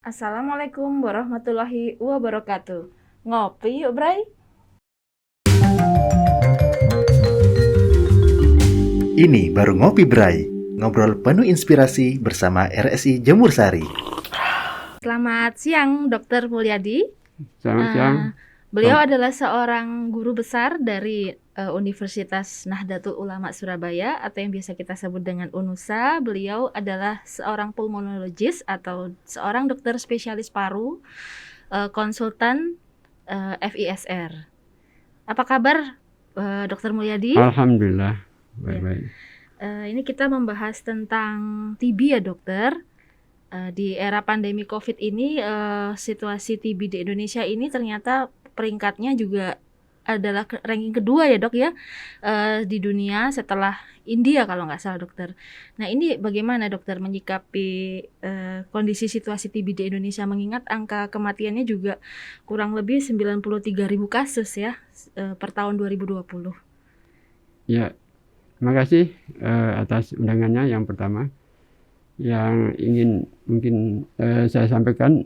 Assalamualaikum warahmatullahi wabarakatuh. Ngopi yuk, Bray. Ini baru Ngopi Bray, ngobrol penuh inspirasi bersama RSI Jemur Sari. Selamat siang, Dr. Mulyadi. Selamat siang. Beliau adalah seorang guru besar dari Universitas Nahdlatul Ulama Surabaya atau yang biasa kita sebut dengan UNUSA. Beliau adalah seorang pulmonologis atau seorang dokter spesialis paru, konsultan FISR. Apa kabar, Dr. Mulyadi? Alhamdulillah, baik-baik. Ini kita membahas tentang TB ya, dokter. Di era pandemi COVID ini, situasi TB di Indonesia ini ternyata peringkatnya juga adalah ranking kedua ya, Dok ya, di dunia setelah India kalau nggak salah, dokter. Nah, ini bagaimana dokter menyikapi kondisi situasi TB di Indonesia mengingat angka kematiannya juga kurang lebih 93.000 kasus ya per tahun 2020. Ya, terima kasih atas undangannya yang pertama. Yang ingin mungkin saya sampaikan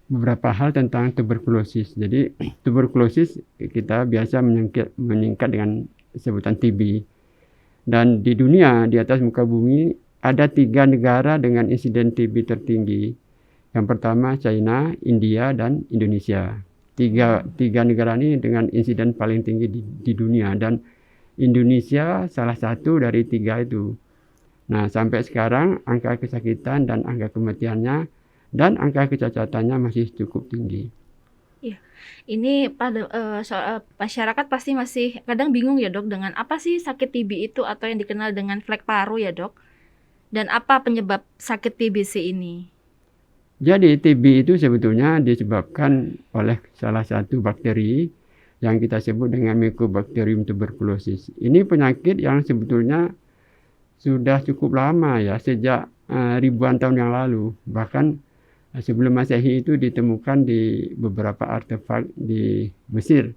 beberapa hal tentang tuberkulosis. Jadi tuberkulosis kita biasa meningkat dengan sebutan TB. Dan di dunia, di atas muka bumi, ada 3 negara dengan insiden TB tertinggi. Yang pertama China, India, dan Indonesia. Tiga negara ini dengan insiden paling tinggi di dunia. Dan Indonesia salah satu dari 3 itu. Nah, sampai sekarang angka kesakitan dan angka kematiannya dan angka kecacatannya masih cukup tinggi. Iya, ini pada masyarakat pasti masih kadang bingung ya, Dok, dengan apa sih sakit TB itu atau yang dikenal dengan flek paru ya, Dok? Dan apa penyebab sakit TBC ini? Jadi TB itu sebetulnya disebabkan oleh salah satu bakteri yang kita sebut dengan Mycobacterium tuberculosis. Ini penyakit yang sebetulnya sudah cukup lama ya, sejak ribuan tahun yang lalu. Bahkan sebelum Masehi itu ditemukan di beberapa artefak di Mesir.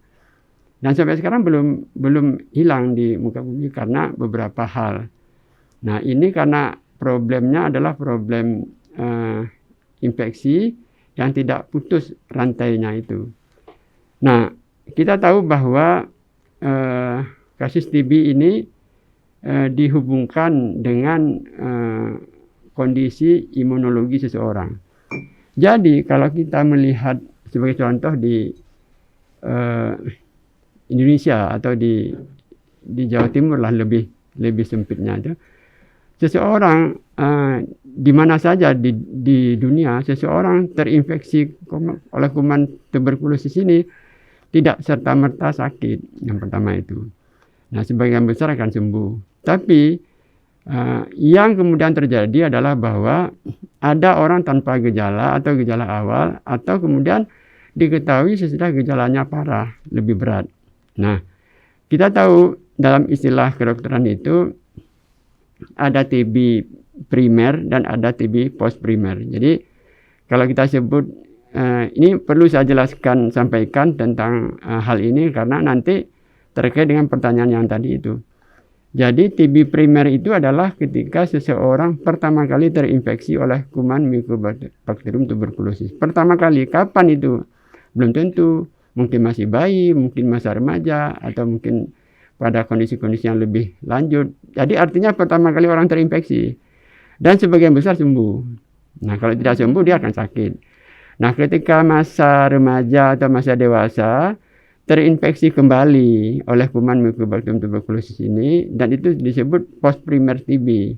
Dan sampai sekarang belum hilang di muka bumi karena beberapa hal. Nah, ini karena problemnya adalah problem infeksi yang tidak putus rantainya itu. Nah, kita tahu bahwa kasus TB ini dihubungkan dengan kondisi imunologi seseorang. Jadi kalau kita melihat sebagai contoh di Indonesia atau di Jawa Timur lah lebih sempitnya itu, seseorang di mana saja di dunia seseorang terinfeksi oleh kuman tuberkulosis ini tidak serta-merta sakit. Yang pertama itu. Nah, sebagian besar akan sembuh. Tapi yang kemudian terjadi adalah bahwa ada orang tanpa gejala atau gejala awal atau kemudian diketahui sesudah gejalanya parah, lebih berat. Nah, kita tahu dalam istilah kedokteran itu ada TB primer dan ada TB post primer. Jadi kalau kita sebut ini perlu saya sampaikan tentang hal ini karena nanti terkait dengan pertanyaan yang tadi itu. Jadi TB primer itu adalah ketika seseorang pertama kali terinfeksi oleh kuman Mycobacterium tuberculosis. Pertama kali, kapan itu? Belum tentu, mungkin masih bayi, mungkin masa remaja, atau mungkin pada kondisi-kondisi yang lebih lanjut. Jadi artinya pertama kali orang terinfeksi. Dan sebagian besar sembuh. Nah, kalau tidak sembuh dia akan sakit. Nah, ketika masa remaja atau masa dewasa, terinfeksi kembali oleh kuman Mycobacterium tuberculosis ini dan itu disebut post primer TB.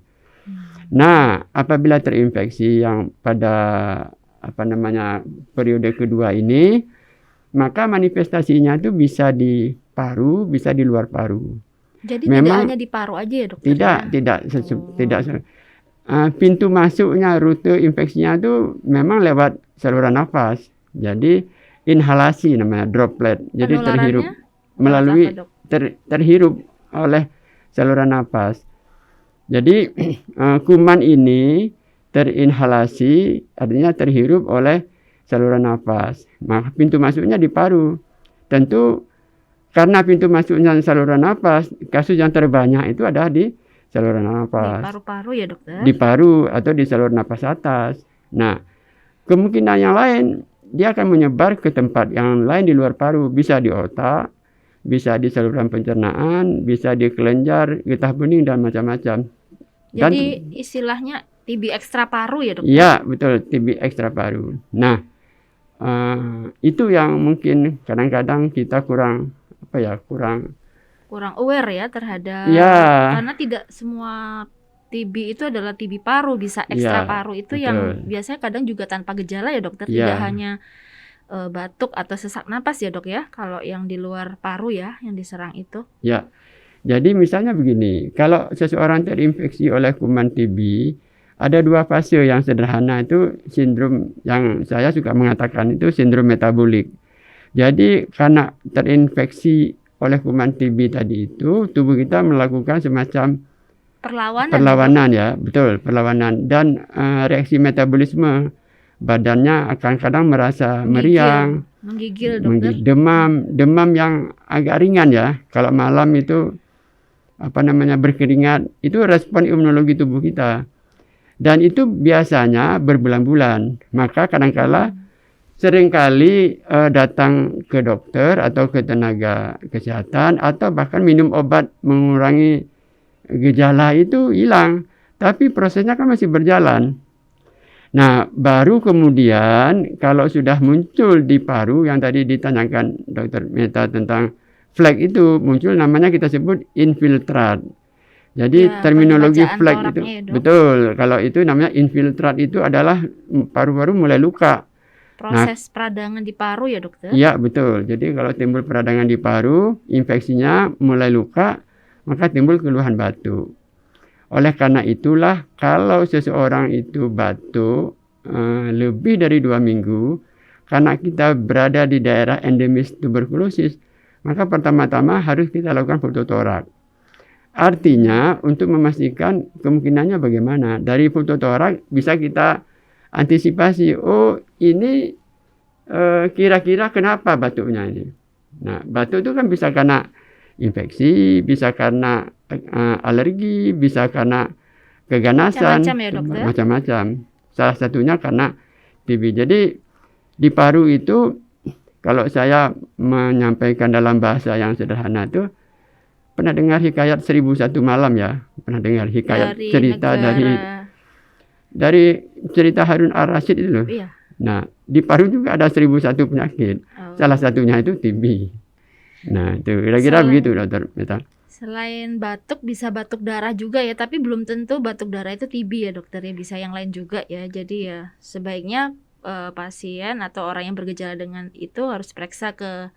Nah, apabila terinfeksi yang pada periode kedua ini, maka manifestasinya itu bisa di paru, bisa di luar paru. Jadi memang, tidak hanya di paru aja ya, dokter? Tidak. Pintu masuknya, rute infeksinya itu memang lewat saluran nafas. Jadi inhalasi namanya, droplet. Jadi terhirup melalui terhirup oleh saluran nafas. Jadi kuman ini terinhalasi, artinya terhirup oleh saluran nafas. Maka pintu masuknya di paru. Tentu karena pintu masuknya saluran nafas, kasus yang terbanyak itu ada di saluran nafas. Di paru-paru ya, dokter? Di paru atau di saluran nafas atas. Nah, kemungkinan yang lain dia akan menyebar ke tempat yang lain di luar paru, bisa di otak, bisa di saluran pencernaan, bisa di kelenjar, getah bening dan macam-macam. Jadi istilahnya TB ekstra paru ya dokter? Iya, betul, TB ekstra paru. Nah, itu yang mungkin kadang-kadang kita kurang aware ya terhadap, ya, karena tidak semua TB itu adalah TB paru, bisa ekstra ya, paru itu betul. yang biasanya kadang juga tanpa gejala ya dokter, Ya. tidak hanya batuk atau sesak napas ya dok ya, kalau yang di luar paru ya yang diserang itu. Ya, jadi misalnya begini, kalau seseorang terinfeksi oleh kuman TB, ada 2 fase yang sederhana, itu sindrom yang saya suka mengatakan itu sindrom metabolik. Jadi karena terinfeksi oleh kuman TB tadi itu, tubuh kita melakukan semacam perlawanan ya, betul, perlawanan, dan reaksi metabolisme, badannya akan kadang merasa meriang, menggigil dokter, demam yang agak ringan ya. Kalau malam itu berkeringat, itu respon imunologi tubuh kita, dan itu biasanya berbulan-bulan. Maka kadang-kala seringkali datang ke dokter atau ke tenaga kesehatan, atau bahkan minum obat mengurangi gejala itu hilang, tapi prosesnya kan masih berjalan. Nah, baru kemudian kalau sudah muncul di paru yang tadi ditanyakan Dr. Meta tentang flek, itu muncul, namanya kita sebut infiltrat. Jadi ya, terminologi flek itu ya, betul. Kalau itu namanya infiltrat, itu adalah paru-paru mulai luka. Proses peradangan di paru ya dokter? Iya, betul. Jadi kalau timbul peradangan di paru, infeksinya mulai luka, maka timbul keluhan batuk. Oleh karena itulah kalau seseorang itu batuk lebih dari 2 minggu, karena kita berada di daerah endemis tuberkulosis, maka pertama-tama harus kita lakukan fototorak. Artinya untuk memastikan kemungkinannya bagaimana. Dari fototorak bisa kita antisipasi, oh ini kira-kira kenapa batuknya ini. Nah, batuk itu kan bisa karena infeksi, bisa karena alergi, bisa karena keganasan, macam-macam ya dokter? Macam-macam. Salah satunya karena TB. Jadi di paru itu, kalau saya menyampaikan dalam bahasa yang sederhana itu, pernah dengar hikayat 1001 malam ya? Pernah dengar hikayat cerita dari cerita Harun Ar-Rasyid itu loh. Iya. Nah, di paru juga ada 1001 penyakit. Salah satunya itu TB. Nah, itu kira-kira begitu dokter Meta. Selain batuk, bisa batuk darah juga ya, tapi belum tentu batuk darah itu TB ya dokter ya, bisa yang lain juga ya. Jadi ya sebaiknya pasien atau orang yang bergejala dengan itu harus periksa ke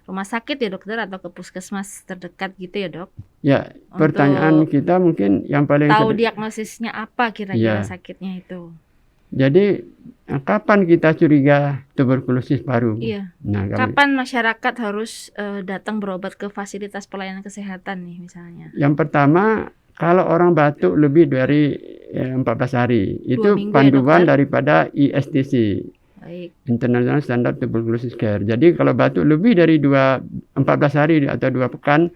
rumah sakit ya dokter, atau ke puskesmas terdekat gitu ya dok. Ya, pertanyaan kita mungkin yang paling tahu diagnosisnya apa kira-kira ya, sakitnya itu. Jadi kapan kita curiga tuberkulosis paru? Iya. Nah, kapan masyarakat harus datang berobat ke fasilitas pelayanan kesehatan nih misalnya? Yang pertama, kalau orang batuk lebih dari 14 hari, itu panduan daripada ISTC. Baik. International Standard Tuberculosis Care. Jadi kalau batuk lebih dari 14 hari atau 2 pekan,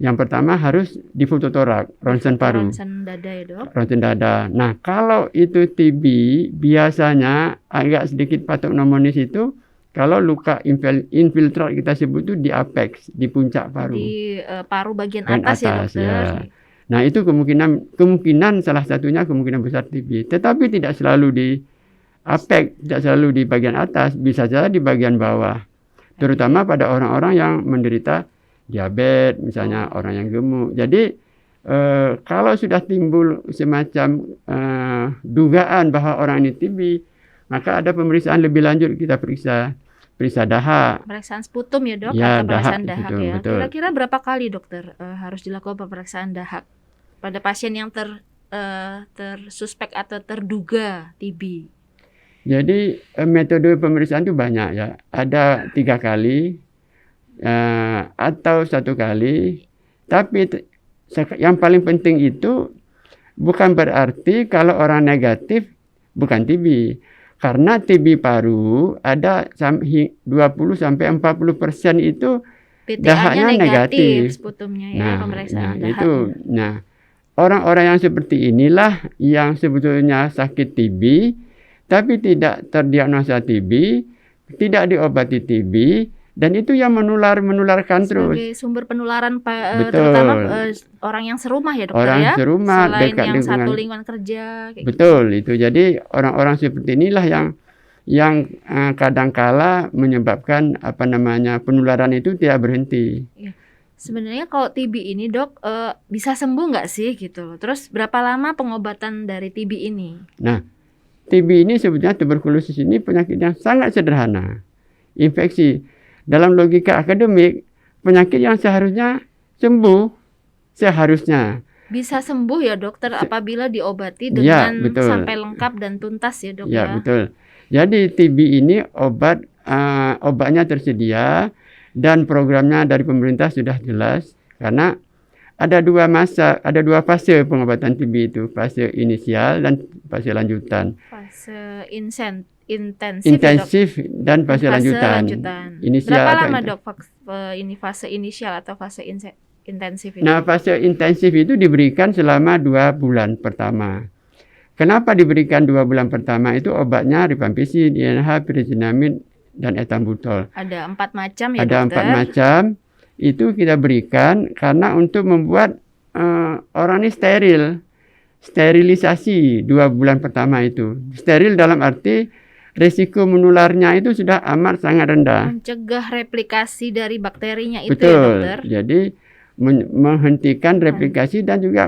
yang pertama harus difototorak, ronsen paru. Ronsen dada ya dok? Ronsen dada. Nah, kalau itu TB, biasanya agak sedikit patognomonis itu kalau luka infiltrat kita sebut itu di apex, di puncak paru. Di paru bagian atas ya dokter? Ya. Nah, itu kemungkinan salah satunya kemungkinan besar TB. Tetapi tidak selalu di apex, tidak selalu di bagian atas, bisa saja di bagian bawah. Terutama pada orang-orang yang menderita diabetes, misalnya orang yang gemuk. Jadi kalau sudah timbul semacam dugaan bahwa orang ini TB, maka ada pemeriksaan lebih lanjut, kita periksa dahak. Pemeriksaan sputum ya dok, ya, atau pemeriksaan dahak betul, ya. Betul. Kira-kira berapa kali dokter harus dilakukan pemeriksaan dahak pada pasien yang tersuspek atau terduga TB? Jadi metode pemeriksaan itu banyak ya. Ada 3 kali atau 1 kali. Tapi yang paling penting itu bukan berarti kalau orang negatif bukan TB. Karena TB paru ada 20-40% itu dahaknya negatif. Sputumnya ya, pemeriksaan dahak. Itu. Nah, orang-orang yang seperti inilah yang sebetulnya sakit TB, tapi tidak terdiagnosa TB, tidak diobati TB, dan itu yang menularkan terus. Sebagai sumber penularan Betul. terutama orang yang serumah ya dokter Orang ya. serumah, Selain dekat yang lingkungan. satu lingkungan kerja. Kayak gitu. Betul itu. Jadi orang-orang seperti inilah yang kadangkala menyebabkan penularan itu tidak berhenti. Sebenarnya kalau TB ini dok bisa sembuh nggak sih gitu? Terus berapa lama pengobatan dari TB ini? Nah, TB ini sebetulnya tuberkulosis ini penyakit yang sangat sederhana. Infeksi. Dalam logika akademik, penyakit yang seharusnya sembuh. Seharusnya. Bisa sembuh ya dokter apabila diobati Ya, dengan betul. sampai lengkap dan tuntas ya dok Ya, ya? betul. Jadi TB ini obatnya tersedia dan programnya dari pemerintah sudah jelas karena ada dua fase pengobatan TB itu, fase inisial dan fase lanjutan. Fase intensif ya, dok? Intensif dan fase lanjutan. Inisial Berapa atau lama dok ini fase inisial atau fase intensif ini? Nah, fase intensif itu diberikan selama 2 bulan pertama. Kenapa diberikan 2 bulan pertama? Itu obatnya rifampicin, INH, pyrazinamide, dan ethambutol. Ada 4 macam ya Ada dokter? 4 macam. Itu kita berikan karena untuk membuat orang ini sterilisasi 2 bulan pertama itu. Steril dalam arti risiko menularnya itu sudah amat sangat rendah. Mencegah replikasi dari bakterinya itu ya Betul. dokter? Jadi menghentikan replikasi dan juga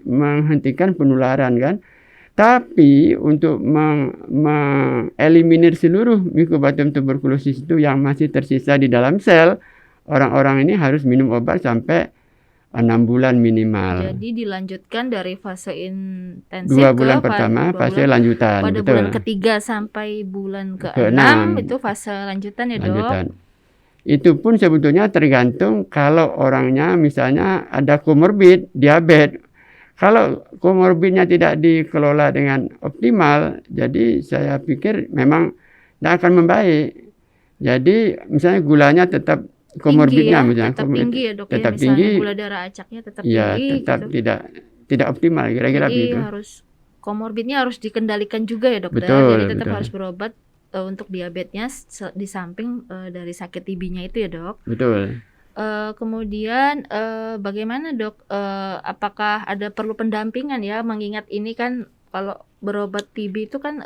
menghentikan penularan kan. Tapi untuk mengeliminir seluruh Mycobacterium tuberculosis itu yang masih tersisa di dalam sel, orang-orang ini harus minum obat sampai 6 bulan minimal. Jadi dilanjutkan dari fase intensif 2 bulan ke pertama, dua fase bulan. lanjutan. Pada Betul. bulan ketiga sampai bulan Ke-6. ke-6 itu fase lanjutan ya dok? Lanjutan. Itu pun sebetulnya tergantung kalau orangnya misalnya ada komorbid, diabetes. Kalau komorbidnya tidak dikelola dengan optimal, jadi saya pikir memang tidak akan membaik. Jadi misalnya gulanya tetap komorbidnya tinggi ya, misalnya tetap tinggi ya dok tetap ya, tinggi, misalnya gula darah acaknya tetap ya tinggi tetap gitu. tidak optimal kira-kira Jadi begitu. harus komorbidnya harus dikendalikan juga ya dokter. Betul, Jadi tetap betul. harus berobat untuk diabetesnya di samping dari sakit TB-nya itu ya dok. Betul. Kemudian bagaimana dok? Apakah ada perlu pendampingan ya? Mengingat ini kan kalau berobat TB itu kan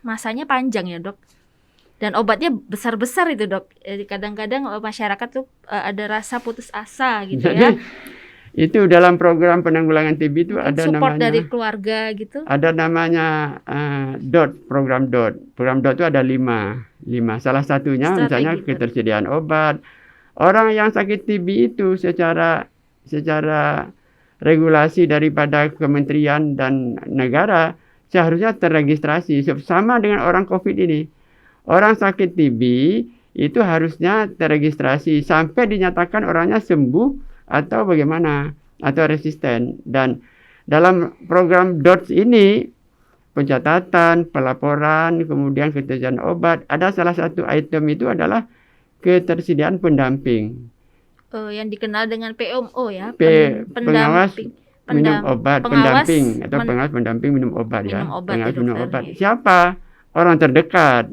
masanya panjang ya dok. Dan obatnya besar-besar itu dok. Jadi kadang-kadang masyarakat tuh ada rasa putus asa gitu Jadi ya. itu dalam program penanggulangan TB itu Mungkin ada support namanya dari keluarga gitu. ada namanya program DOT. Program DOT itu ada 5. Salah satunya Strategi, misalnya Dok. ketersediaan obat. Orang yang sakit TB itu secara regulasi daripada kementerian dan negara seharusnya terregistrasi sama dengan orang COVID ini. Orang sakit TB itu harusnya terregistrasi sampai dinyatakan orangnya sembuh atau bagaimana atau resisten. Dan dalam program DOTS ini pencatatan, pelaporan, kemudian ketersediaan obat, ada salah satu item itu adalah ketersediaan pendamping. Yang dikenal dengan PMO ya, Pengawas minum obat, pengawas pendamping atau pengawas pendamping minum obat ya. minum obat Pengawas ya, minum dokter, obat. ya. Siapa? Orang terdekat.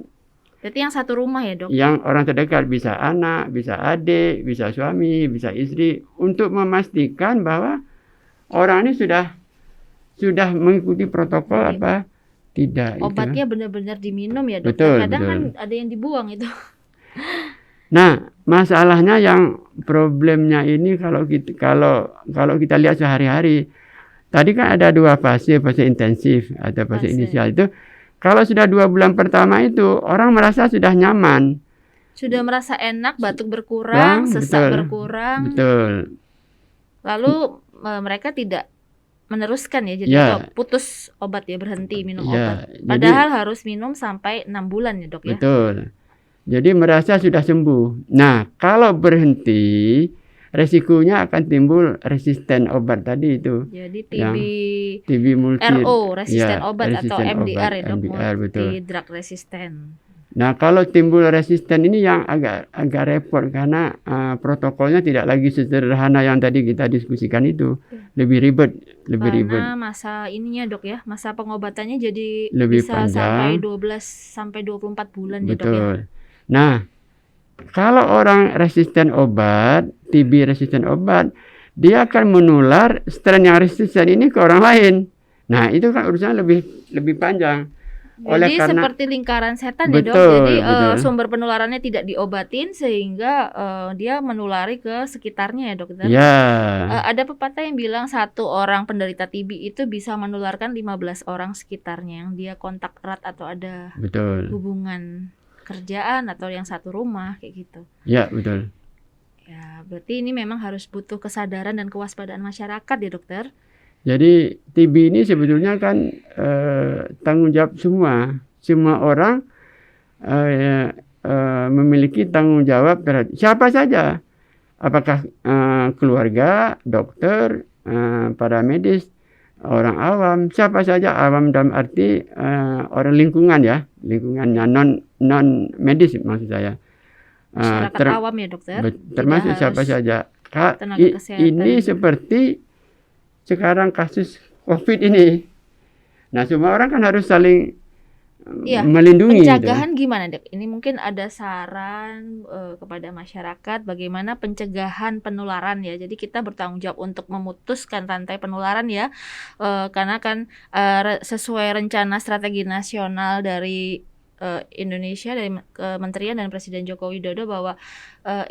Berarti yang satu rumah ya dok? Yang orang terdekat bisa anak, bisa adik, bisa suami, bisa istri, untuk memastikan bahwa orang ini sudah mengikuti protokol apa tidak. Obatnya itu. benar-benar diminum ya dok. Betul, Kadang betul. kan ada yang dibuang itu. Nah, masalahnya yang problemnya ini kalau kita lihat sehari-hari, tadi kan ada 2 fase intensif atau fase inisial itu. Kalau sudah 2 bulan pertama itu orang merasa sudah nyaman, Sudah merasa enak, batuk berkurang, sesak betul. berkurang. Betul. Lalu mereka tidak meneruskan ya, jadi Ya. atau putus obat ya, berhenti minum Ya, obat. Padahal harus minum sampai 6 bulan ya dok ya. betul. Jadi merasa sudah sembuh. Nah, kalau berhenti, resikonya akan timbul resisten obat tadi itu. Jadi Yang TB TB multi RO, resisten ya, obat atau resisten MDR obat, ya dok, MDR, betul. multi drug resistant. Nah, kalau timbul resisten ini yang agak repot karena protokolnya tidak lagi sederhana yang tadi kita diskusikan itu. Lebih ribet. Karena masa ininya dok ya, masa pengobatannya jadi Lebih bisa sampai panjang. 12 sampai 24 bulan ya dok ya. Betul. Nah, kalau orang resisten obat, TB resisten obat, dia akan menular strain yang resisten ini ke orang lain. Nah, itu kan urusannya lebih panjang. Jadi seperti lingkaran setan ya dok. Betul, Jadi betul. sumber penularannya tidak diobatin sehingga dia menulari ke sekitarnya ya dokter. Ya, Ada pepatah yang bilang satu orang penderita TB itu bisa menularkan 15 orang sekitarnya yang dia kontak erat atau ada betul. hubungan kerjaan atau yang satu rumah kayak gitu. Ya, betul. Ya, berarti ini memang harus butuh kesadaran dan kewaspadaan masyarakat ya dokter. Jadi TB ini sebetulnya kan tanggung jawab semua orang memiliki tanggung jawab terhadap siapa saja, apakah keluarga, dokter, para medis, orang awam, siapa saja. Awam dalam arti orang lingkungan ya, lingkungannya non medis maksud saya. Masyarakat awam ya dokter. Termasuk siapa saja. Tenaga kesehatan. Ini seperti sekarang kasus COVID ini. Nah, semua orang kan harus saling melindungi. Pencegahan gimana dok? Ini mungkin ada saran kepada masyarakat bagaimana pencegahan penularan ya. Jadi kita bertanggung jawab untuk memutuskan rantai penularan ya. Karena kan sesuai rencana strategi nasional dari Indonesia, dari Kementerian dan Presiden Joko Widodo bahwa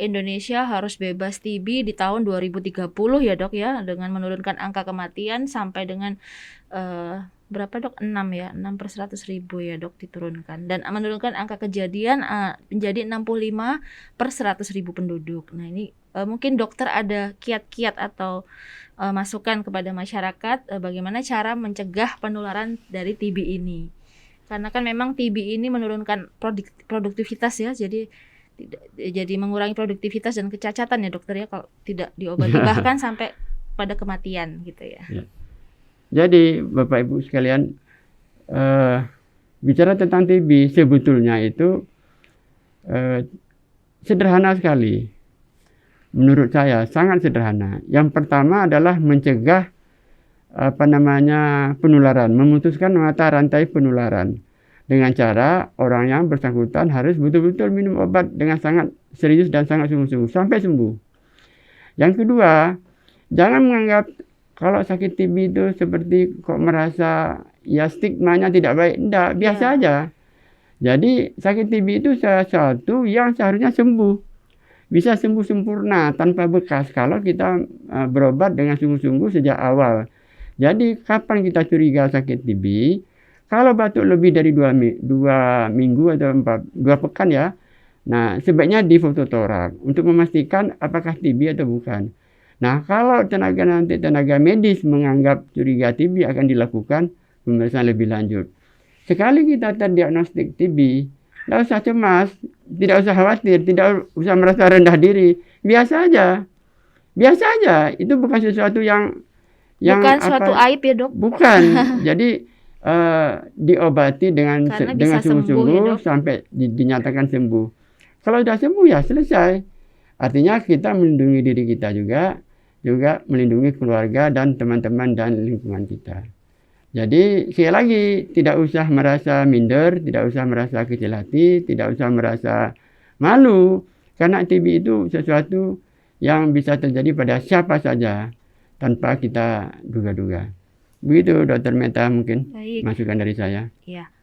Indonesia harus bebas TB di tahun 2030 ya dok ya, dengan menurunkan angka kematian sampai dengan berapa dok? 6 ya, 6 per 100.000 ya dok diturunkan, dan menurunkan angka kejadian menjadi 65 per 100.000 penduduk. Nah ini mungkin dokter ada kiat-kiat atau masukan kepada masyarakat bagaimana cara mencegah penularan dari TB ini. Karena kan memang TB ini menurunkan produktivitas ya, jadi mengurangi produktivitas dan kecacatan ya dokter ya kalau tidak diobati, bahkan sampai pada kematian gitu ya. Jadi Bapak Ibu sekalian, bicara tentang TB sebetulnya itu sederhana sekali. Menurut saya sangat sederhana. Yang pertama adalah mencegah penularan, memutuskan mata rantai penularan dengan cara orang yang bersangkutan harus betul-betul minum obat dengan sangat serius dan sangat sungguh-sungguh sampai sembuh. Yang kedua, jangan menganggap kalau sakit TB itu seperti kok merasa ya stigmanya tidak baik. Tidak, biasa aja. Jadi sakit TB itu sesuatu yang seharusnya sembuh. Bisa sembuh sempurna tanpa bekas kalau kita berobat dengan sungguh-sungguh sejak awal. Jadi kapan kita curiga sakit TB? Kalau batuk lebih dari 2 minggu atau 2 pekan ya. Nah, sebaiknya di fototorak untuk memastikan apakah TB atau bukan. Nah, kalau tenaga medis menganggap curiga TB akan dilakukan pemeriksaan lebih lanjut. Sekali kita terdiagnostik TB, tidak usah cemas, tidak usah khawatir, tidak usah merasa rendah diri. Biasa aja. Biasa aja. Itu bukan sesuatu yang bukan suatu aib ya dok. Bukan. Jadi diobati dengan sungguh-sungguh sampai dinyatakan sembuh. Kalau sudah sembuh ya selesai. Artinya kita melindungi diri kita juga melindungi keluarga dan teman-teman dan lingkungan kita. Jadi sekali lagi tidak usah merasa minder, tidak usah merasa kecil hati, tidak usah merasa malu, karena TB itu sesuatu yang bisa terjadi pada siapa saja tanpa kita duga-duga. Begitu Dr. Meta mungkin. Baik. Masukan dari saya. Iya.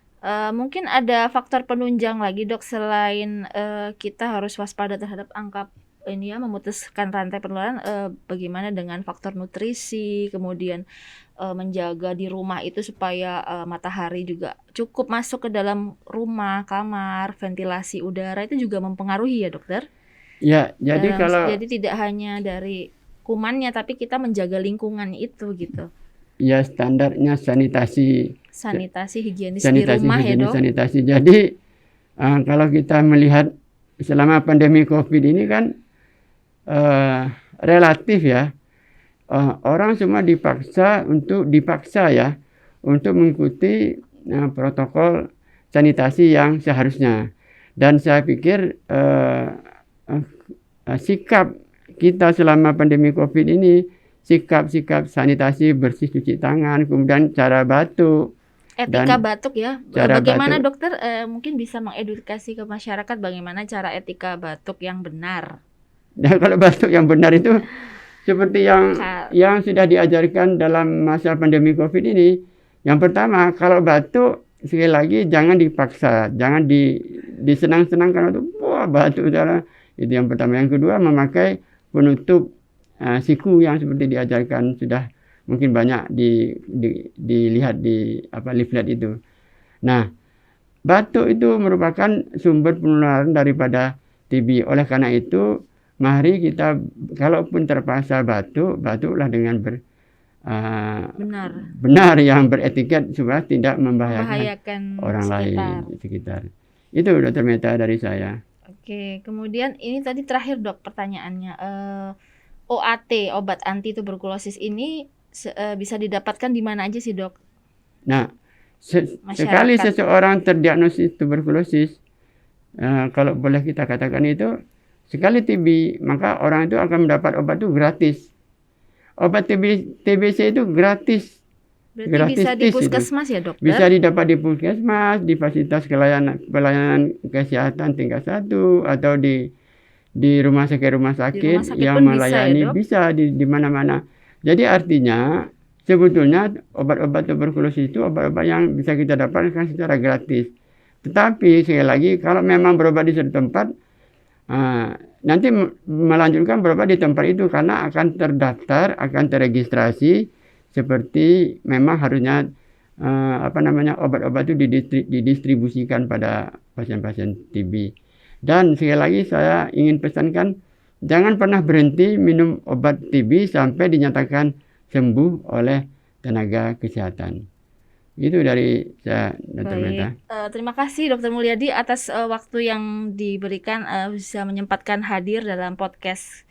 Mungkin ada faktor penunjang lagi dok selain kita harus waspada terhadap angka ini ya, memutuskan rantai penularan, bagaimana dengan faktor nutrisi, kemudian menjaga di rumah itu supaya matahari juga cukup masuk ke dalam rumah, kamar, ventilasi udara itu juga mempengaruhi ya dokter? Ya, jadi jadi tidak hanya dari kumannya tapi kita menjaga lingkungan itu gitu. Ya, standarnya sanitasi higienis di rumah ya dok. Sanitasi. Jadi kalau kita melihat selama pandemi COVID ini kan relatif ya, orang semua dipaksa untuk mengikuti protokol sanitasi yang seharusnya. Dan saya pikir sikap kita selama pandemi COVID ini, sikap-sikap sanitasi, bersih cuci tangan, kemudian cara batuk. Etika batuk ya. Cara Bagaimana batuk. dokter mungkin bisa mengedukasi ke masyarakat bagaimana cara etika batuk yang benar? Nah, kalau batuk yang benar itu seperti yang sudah diajarkan dalam masa pandemi COVID ini. Yang pertama, kalau batuk sekali lagi jangan dipaksa, jangan disenang-senangkan untuk wah batuk salah. Itu yang pertama. Yang kedua, memakai penutup siku yang seperti diajarkan sudah mungkin banyak dilihat di leaflet itu. Nah, batuk itu merupakan sumber penularan daripada TB. Oleh karena itu, mari kita kalaupun terpaksa batuklah dengan benar yang beretiket supaya tidak membahayakan orang lain di sekitar. Itu Dr. Meta dari saya. Oke, kemudian ini tadi terakhir dok pertanyaannya, OAT, obat anti tuberkulosis ini bisa didapatkan di mana aja sih dok? Nah, sekali seseorang terdiagnosis tuberkulosis, kalau boleh kita katakan itu, sekali TB, maka orang itu akan mendapat obat itu gratis. Obat TBC itu gratis. Berarti gratis bisa di puskesmas ya dokter? Bisa didapat di puskesmas, di fasilitas pelayanan kesehatan tingkat 1, atau di rumah sakit yang melayani bisa di mana-mana. Jadi artinya sebetulnya obat-obat tuberkulosis itu obat-obat yang bisa kita dapatkan secara gratis. Tetapi sekali lagi kalau memang berobat di suatu tempat, nanti melanjutkan berobat di tempat itu karena akan terdaftar, akan terregistrasi seperti memang harusnya obat-obat itu didistribusikan pada pasien-pasien TB. Dan sekali lagi saya ingin pesankan, jangan pernah berhenti minum obat TB sampai dinyatakan sembuh oleh tenaga kesehatan. Itu dari saya, Dr. Meta. Terima kasih Dr. Mulyadi atas waktu yang diberikan, bisa menyempatkan hadir dalam podcast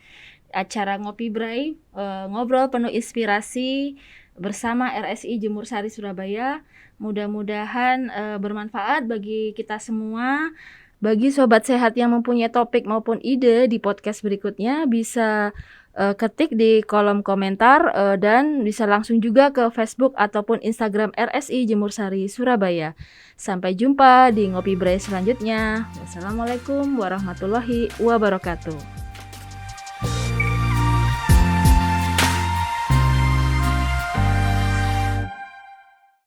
acara Ngopi Bray, ngobrol penuh inspirasi bersama RSI Jemur Sari Surabaya. Mudah-mudahan bermanfaat bagi kita semua. Bagi sobat sehat yang mempunyai topik maupun ide di podcast berikutnya, bisa ketik di kolom komentar dan bisa langsung juga ke Facebook ataupun Instagram RSI Jemur Sari Surabaya. Sampai jumpa di Ngopi Bray selanjutnya. Wassalamualaikum warahmatullahi wabarakatuh.